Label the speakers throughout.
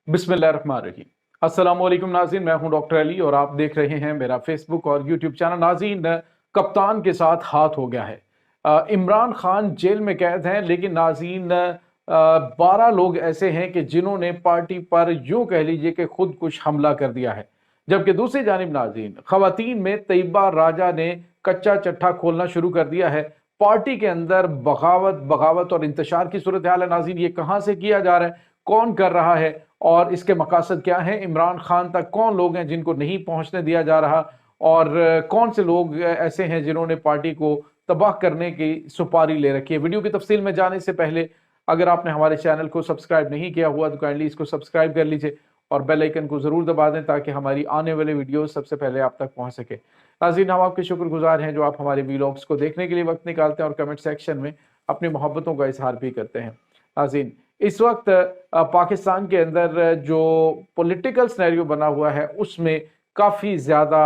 Speaker 1: बिस्मिल्लाहिर्रहमानिर्रहीम। अस्सलाम वालेकुम नाज़रीन, मैं हूं डॉक्टर अली और आप देख रहे हैं मेरा फेसबुक और यूट्यूब चैनल। नाज़रीन, कप्तान के साथ हाथ हो गया है। इमरान खान जेल में कैद हैं, लेकिन नाज़रीन 12 लोग ऐसे हैं कि जिन्होंने पार्टी पर यूं कह लीजिए कि खुद कुछ हमला कर दिया है। जबकि दूसरी जानिब नाज़रीन, खवातीन में तैयबा राजा ने कच्चा चट्टा खोलना शुरू कर दिया है। पार्टी के अंदर बगावत बगावत और इंतशार की सूरत हाल है। नाज़रीन, ये कहाँ से किया जा रहा है, कौन कर रहा है और इसके मकासद क्या हैं? इमरान खान तक कौन लोग हैं जिनको नहीं पहुंचने दिया जा रहा, और कौन से लोग ऐसे हैं जिन्होंने पार्टी को तबाह करने की सुपारी ले रखी है? वीडियो की तफसील में जाने से पहले अगर आपने हमारे चैनल को सब्सक्राइब नहीं किया हुआ तो काइंडली इसको सब्सक्राइब कर लीजिए और बेल आइकन को जरूर दबा दें ताकि हमारी आने वाले वीडियो सबसे पहले आप तक पहुंच सके। नाज़रीन, हम आपके शुक्रगुजार हैं जो आप हमारे वीलॉग्स को देखने के लिए वक्त निकालते हैं और कमेंट सेक्शन में अपनी मोहब्बतों का इजहार भी करते हैं। नाज़रीन, इस वक्त पाकिस्तान के अंदर जो पॉलिटिकल सिनेरियो बना हुआ है उसमें काफ़ी ज़्यादा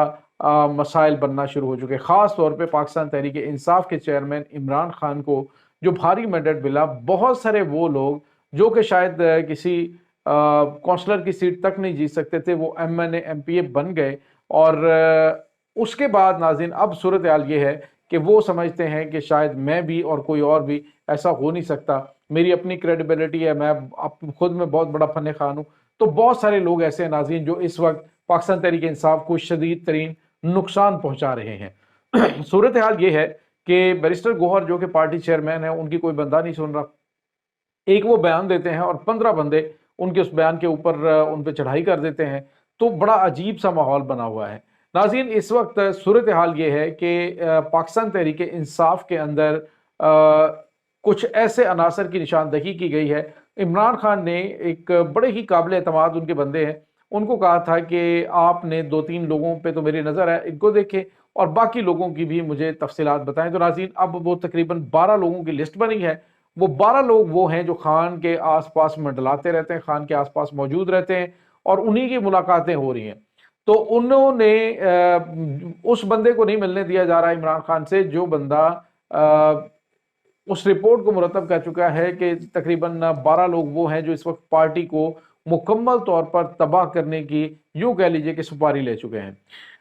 Speaker 1: मसाइल बनना शुरू हो चुके हैं। ख़ास तौर पे पाकिस्तान तहरीक इंसाफ के चेयरमैन इमरान खान को जो भारी मैंडेट मिला, बहुत सारे वो लोग जो कि शायद किसी कौंसलर की सीट तक नहीं जीत सकते थे, वो MNA MPA बन गए। और उसके बाद नाज़रीन अब सूरत हाल ये है कि वो समझते हैं कि शायद मैं भी और कोई और भी, ऐसा हो नहीं सकता, मेरी अपनी क्रेडिबिलिटी है, मैं खुद में बहुत बड़ा फन खान हूँ। तो बहुत सारे लोग ऐसे हैं नाज़रीन जो इस वक्त पाकिस्तान तहरीक इंसाफ को शदीद तरीन नुकसान पहुंचा रहे हैं। सूरत हाल ये है कि बैरिस्टर गोहर जो कि पार्टी चेयरमैन है, उनकी कोई बंदा नहीं सुन रहा। एक वो बयान देते हैं और 15 बंदे उनके उस बयान के ऊपर उन पर चढ़ाई कर देते हैं। तो बड़ा अजीब सा माहौल बना हुआ है। नाज़रीन, इस वक्त सूरत हाल ये है कि पाकिस्तान तहरीक इंसाफ के अंदर कुछ ऐसे अनासर की निशानदही की गई है। इमरान खान ने एक बड़े ही काबिल एतमाद उनके बंदे हैं, उनको कहा था कि आपने 2-3 लोगों पे तो मेरी नज़र है, इनको देखें और बाकी लोगों की भी मुझे तफसीलात बताएं। तो नाज़रीन, अब वो तकरीबन 12 लोगों की लिस्ट बनी है। वो 12 लोग वो हैं जो खान के आसपास मंडलाते रहते हैं, खान के आसपास मौजूद रहते हैं और उन्हीं की मुलाकातें हो रही हैं। तो उन्होंने उस बंदे को नहीं मिलने दिया जा रहा इमरान खान से जो बंदा उस रिपोर्ट को मुरतब कर चुका है कि तकरीबन 12 लोग वो हैं जो इस वक्त पार्टी को मुकम्मल तौर पर तबाह करने की, यूं कह लीजिए कि सुपारी ले चुके हैं।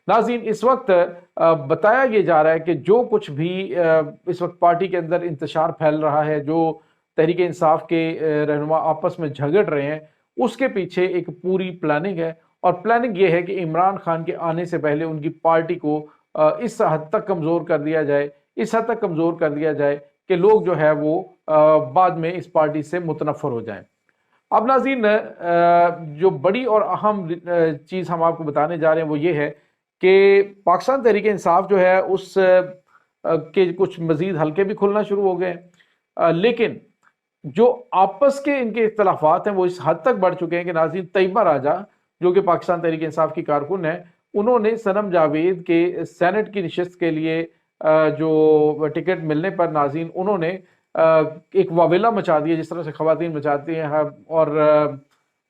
Speaker 1: नाज़रीन, इस वक्त बताया ये जा रहा है कि जो कुछ भी इस वक्त पार्टी के अंदर इंतशार फैल रहा है, जो तहरीक इंसाफ के रहनुमा आपस में झगड़ रहे हैं, उसके पीछे एक पूरी प्लानिंग है। और प्लानिंग ये है कि इमरान खान के आने से पहले उनकी पार्टी को इस हद तक कमज़ोर कर दिया जाए, इस हद तक कमज़ोर कर दिया जाए कि लोग जो है वो बाद में इस पार्टी से मुतनफ़र हो जाएं। अब नाज़रीन, जो बड़ी और अहम चीज़ हम आपको बताने जा रहे हैं वो ये है कि पाकिस्तान तहरीक इंसाफ जो है उस के कुछ मज़ीद हल्के भी खुलना शुरू हो गए हैं। लेकिन जो आपस के इनके इख्तलाफात हैं वो इस हद तक बढ़ चुके हैं कि नाज़रीन, तैयबा राजा जो कि पाकिस्तान तहरीक इंसाफ की कारकुन है, उन्होंने सनम जावेद के सेनेट की नशिस्त के लिए जो टिकट मिलने पर नाज़रीन उन्होंने एक वावेला मचा दिया, जिस तरह से खवातीन मचाती हैं। और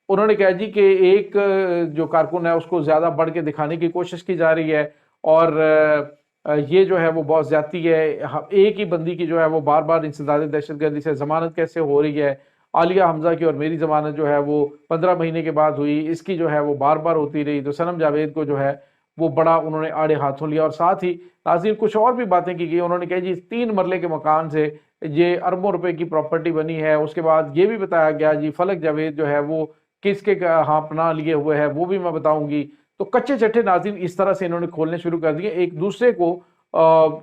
Speaker 1: उन्होंने कहा जी कि एक जो कारकुन है उसको ज़्यादा बढ़ के दिखाने की कोशिश की जा रही है और ये जो है वो बहुत ज़्यादती है। एक ही बंदी की जो है वो बार बार इंसदाद दहशतगर्दी से ज़मानत कैसे हो रही है? आलिया हमजा की और मेरी ज़मानत जो है वो 15 महीने के बाद हुई, इसकी जो है वो बार बार होती रही। तो सनम जावेद को जो है वो बड़ा उन्होंने आड़े हाथों लिया। और साथ ही नाज़रीन कुछ और भी बातें की गई। उन्होंने कहा जी 3 मरले के मकान से ये अरबों रुपए की प्रॉपर्टी बनी है। उसके बाद ये भी बताया गया जी फलक जावेद जो है वो किसके हाँ पनाह लिए हुए है, वो भी मैं बताऊंगी। तो कच्चे चट्टे नाज़रीन इस तरह से इन्होंने खोलने शुरू कर दिए, एक दूसरे को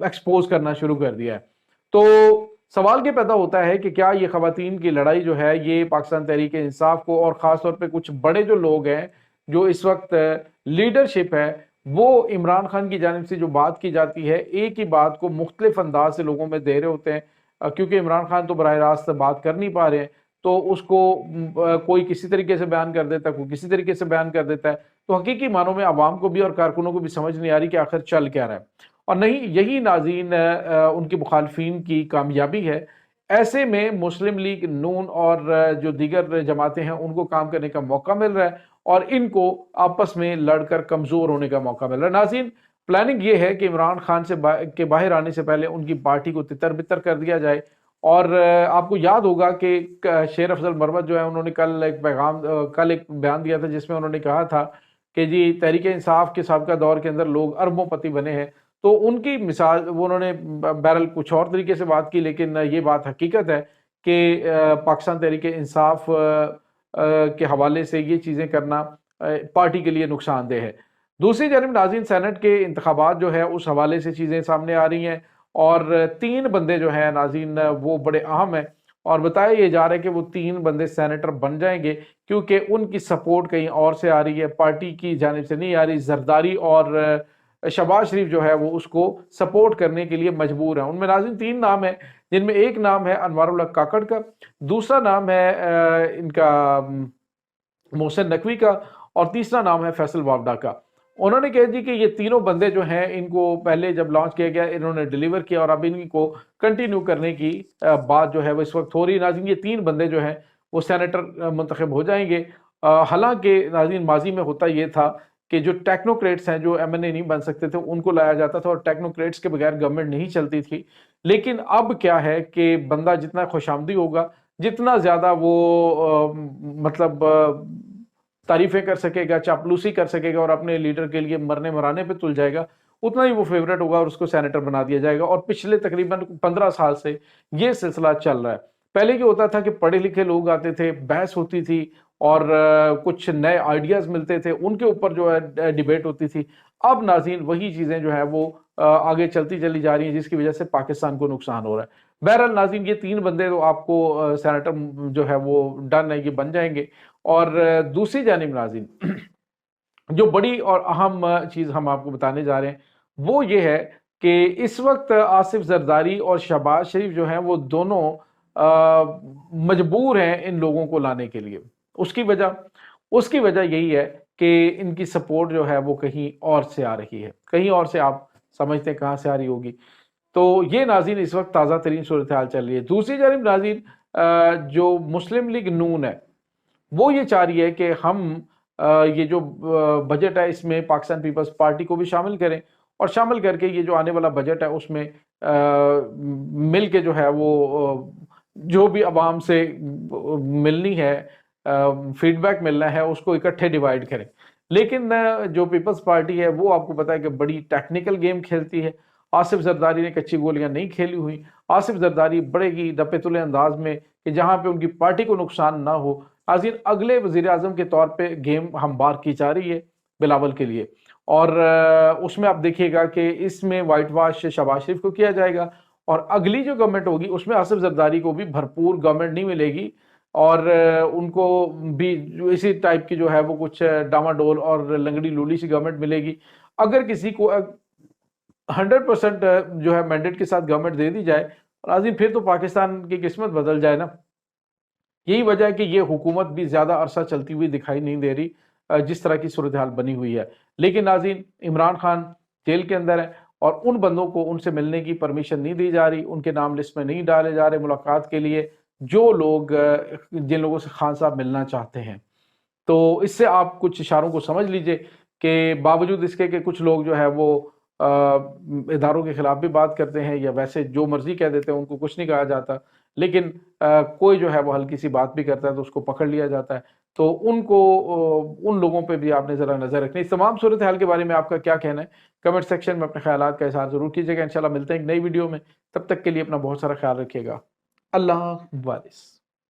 Speaker 1: एक्सपोज करना शुरू कर दिया है। तो सवाल ये पैदा होता है कि क्या ये खवातीन की लड़ाई जो है ये पाकिस्तान तहरीक इंसाफ को और ख़ास तौर पे कुछ बड़े जो लोग हैं जो इस वक्त लीडरशिप है, वो इमरान खान की जानिब से जो बात की जाती है एक ही बात को मुख्तलिफ अंदाज से लोगों में दे रहे होते हैं, क्योंकि इमरान खान तो बराह रास्त बात कर नहीं पा रहे हैं। तो उसको कोई किसी तरीके से बयान कर देता है, कोई किसी तरीके से बयान कर देता है। तो हकीकी मानों में आवाम को भी और कारकुनों को भी समझ नहीं आ रही कि आखिर चल क्या रहा है। और नहीं, यही नाज़रीन उनकी मुखालफिन की कामयाबी है। ऐसे में मुस्लिम लीग नून और जो दीगर जमातें हैं उनको काम करने का मौका मिल रहा है और इनको आपस में लड़कर कमज़ोर होने का मौका मिल रहा है। नाज़रीन, प्लानिंग ये है कि इमरान खान से के बाहर आने से पहले उनकी पार्टी को तितर बितर कर दिया जाए اور آپ کو یاد ہوگا کہ شیر افضل مروت جو ہے انہوں نے کل ایک بیان دیا تھا جس میں انہوں نے کہا تھا کہ جی تحریک انصاف کے سابقہ دور کے اندر لوگ اربوں پتی بنے ہیں. تو ان کی مثال وہ انہوں نے بہرحال کچھ اور طریقے سے بات کی، لیکن یہ بات حقیقت ہے کہ پاکستان تحریک انصاف کے حوالے سے یہ چیزیں کرنا پارٹی کے لیے نقصان دہ ہے. دوسری جانب ناظرین سینٹ کے انتخابات جو ہے اس حوالے سے چیزیں سامنے آ رہی ہیں، اور 3 بندے جو ہیں ناظرین وہ بڑے اہم ہیں، اور بتایا یہ جا رہا ہے کہ وہ 3 بندے سینیٹر بن جائیں گے کیونکہ ان کی سپورٹ کہیں اور سے آ رہی ہے، پارٹی کی جانب سے نہیں آ رہی. زرداری اور شہباز شریف جو ہے وہ اس کو سپورٹ کرنے کے لیے مجبور ہیں. ان میں ناظرین 3 نام ہیں، جن میں ایک نام ہے انوار اللہ کاکڑ کا، دوسرا نام ہے ان کا محسن نقوی کا، اور تیسرا نام ہے فیصل وابڈا کا. انہوں نے کہا جی کہ یہ تینوں بندے جو ہیں ان کو پہلے جب لانچ کیا گیا انہوں نے ڈیلیور کیا، اور اب ان کو کنٹینیو کرنے کی بات جو ہے وہ اس وقت ہو رہی ہے. ناظرین یہ 3 بندے جو ہیں وہ سینیٹر منتخب ہو جائیں گے. حالانکہ ناظرین ماضی میں ہوتا یہ تھا کہ جو ٹیکنوکریٹس ہیں جو ایم این اے نہیں بن سکتے تھے ان کو لایا جاتا تھا، اور ٹیکنوکریٹس کے بغیر گورنمنٹ نہیں چلتی تھی. لیکن اب کیا ہے کہ بندہ جتنا خوش آمدی ہوگا، جتنا زیادہ وہ مطلب تعریفیں کر سکے گا، چاپلوسی کر سکے گا اور اپنے لیڈر کے لیے مرنے مرانے پہ تل جائے گا، اتنا ہی وہ فیورٹ ہوگا اور اس کو سینیٹر بنا دیا جائے گا. اور پچھلے تقریباً 15 سال سے یہ سلسلہ چل رہا ہے. پہلے کیا ہوتا تھا کہ پڑھے لکھے لوگ آتے تھے، بحث ہوتی تھی اور کچھ نئے آئیڈیاز ملتے تھے، ان کے اوپر جو ہے ڈیبیٹ ہوتی تھی. اب ناظرین وہی چیزیں جو ہے وہ آگے چلتی چلی جا رہی ہیں، جس کی وجہ سے پاکستان کو نقصان ہو رہا ہے. بہرحال ناظرین یہ 3 بندے تو آپ کو سینیٹر جو ہے وہ ڈن ہے، یہ بن جائیں گے. اور دوسری جانب ناظرین جو بڑی اور اہم چیز ہم آپ کو بتانے جا رہے ہیں وہ یہ ہے کہ اس وقت آصف زرداری اور شہباز شریف جو ہیں وہ دونوں مجبور ہیں ان لوگوں کو لانے کے لیے. اس کی وجہ یہی ہے کہ ان کی سپورٹ جو ہے وہ کہیں اور سے آ رہی ہے، کہیں اور سے. آپ سمجھتے ہیں کہاں سے آ رہی ہوگی؟ تو یہ ناظرین اس وقت تازہ ترین صورتحال چل رہی ہے. دوسری جانب ناظرین جو مسلم لیگ نون ہے وہ یہ چاہ رہی ہے کہ ہم یہ جو بجٹ ہے اس میں پاکستان پیپلز پارٹی کو بھی شامل کریں، اور شامل کر کے یہ جو آنے والا بجٹ ہے اس میں مل کے جو ہے وہ جو بھی عوام سے ملنی ہے فیڈ بیک ملنا ہے اس کو اکٹھے ڈیوائیڈ کریں. لیکن جو پیپلز پارٹی ہے وہ آپ کو پتا ہے کہ بڑی ٹیکنیکل گیم کھیلتی ہے. آصف زرداری نے کچی گولیاں نہیں کھیلی ہوئی. آصف زرداری بڑے گی ڈپے تلے انداز میں کہ جہاں پہ ان کی پارٹی کو نقصان نہ ہو. ناظرین اگلے وزیر اعظم کے طور پہ گیم ہموار کی جا رہی ہے بلاول کے لیے، اور اس میں آپ دیکھیے گا کہ اس میں وائٹ واش شہباز شریف کو کیا جائے گا، اور اگلی جو گورنمنٹ ہوگی اس میں آصف زرداری کو بھی بھرپور گورنمنٹ نہیں ملے گی، اور ان کو بھی اسی ٹائپ کی جو ہے وہ کچھ ڈاماڈول اور لنگڑی لولی سی گورنمنٹ ملے گی. اگر کسی کو 100% جو ہے مینڈیٹ کے ساتھ گورنمنٹ دے دی جائے، ناظرین پھر تو پاکستان کی قسمت بدل جائے نا. یہی وجہ ہے کہ یہ حکومت بھی زیادہ عرصہ چلتی ہوئی دکھائی نہیں دے رہی جس طرح کی صورتحال بنی ہوئی ہے. لیکن ناظرین عمران خان جیل کے اندر ہے اور ان بندوں کو ان سے ملنے کی پرمیشن نہیں دی جا رہی، ان کے نام لسٹ میں نہیں ڈالے جا رہے ملاقات کے لیے جو لوگ جن لوگوں سے خان صاحب ملنا چاہتے ہیں. تو اس سے آپ کچھ اشاروں کو سمجھ لیجئے کہ باوجود اس کے کہ کچھ لوگ جو ہے وہ اداروں کے خلاف بھی بات کرتے ہیں یا ویسے جو مرضی کہہ دیتے ہیں، ان کو کچھ نہیں کہا جاتا، لیکن کوئی جو ہے وہ ہلکی سی بات بھی کرتا ہے تو اس کو پکڑ لیا جاتا ہے. تو ان لوگوں پہ بھی آپ نے ذرا نظر رکھنی. اس تمام صورتحال کے بارے میں آپ کا کیا کہنا ہے؟ کمنٹ سیکشن میں اپنے خیالات کا اظہار ضرور کیجیے گا. انشاءاللہ ملتے ہیں ایک نئی ویڈیو میں، تب تک کے لیے اپنا بہت سارا خیال رکھیے گا. اللہ حافظ.